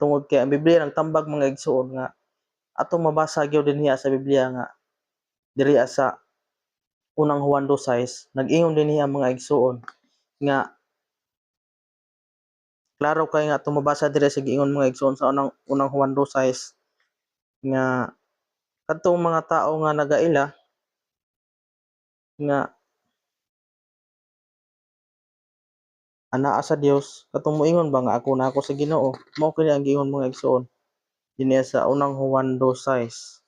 Tungod kay ang Biblia nagtambag mga igsoon nga atong mabasa gyud dinhi sa Biblia nga diri sa unang Juan 2:6 nag-ingon dinhi ang mga igsoon nga klaro kay nga atong mabasa diri sa giingon mga igsoon sa unang Juan 2:6 nga kadtong mga tao nga nagaila nga anaa sa Dios katong moingon ba nga ako na ako sa Ginoo, mao kini ang giingon mga igsoon dinhi sa unang Juan 2:6.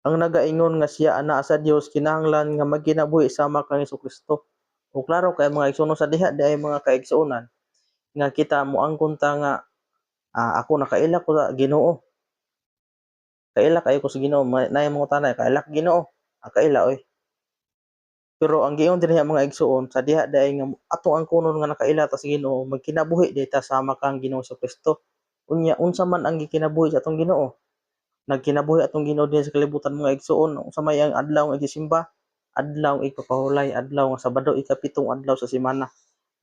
Ang nagaingon nga siya anaa sa Dios kinahanglan nga magkinabuhi sama kang Hesukristo. O klaro kay mga igsoon sa diha di ay mga kaigsuonan nga kita moangkon ta nga ako nakaila ko sa Ginoo. Kaila kayo ko sa Ginoo, naay mga tanay kaila ka Ginoo. Kaila oy. Pero ang giingon dinhi mga igsoon sa diha day nga atong angkonon nga nakaila ta sa Ginoo magkinabuhi day ta sama kang Ginoo Hesukristo. Unya unsa man ang gikinabuhi sa atong Ginoo? Nagkinabuhi atong Ginoo dinhi sa kalibutan mga igsoon unsa may ang adlaw nga gisimba, adlaw ipapahulay, adlaw nga Sabado ikapitong adlaw sa semana.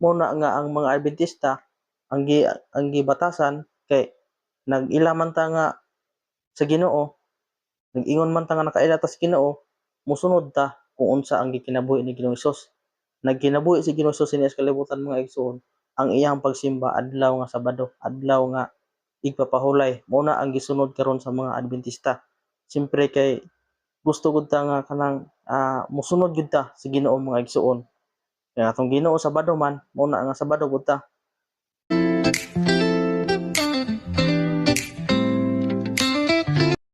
Mao na nga ang mga Adventista ang gibatasan kay nag-ila man ta nga sa Ginoo, nag-ingon man ta nga nakaila ta sa Ginoo, mosunod ta kung unsa ang gikinabuhi ni Ginoong Hesus. Nagkinabuhi si Ginoong Hesus dinhi sa kalibutan mga igsoon, ang iyang pagsimba adlaw nga Sabado, adlaw nga igpapahulay. Mao na ang gisunod karon sa mga Adventista. Siyempre kay gusto gud ta nga kanang mosunod gud ta sa Ginoo mga igsoon. Kaya atong Ginoo Sabado man, mao na nga Sabado gud ta.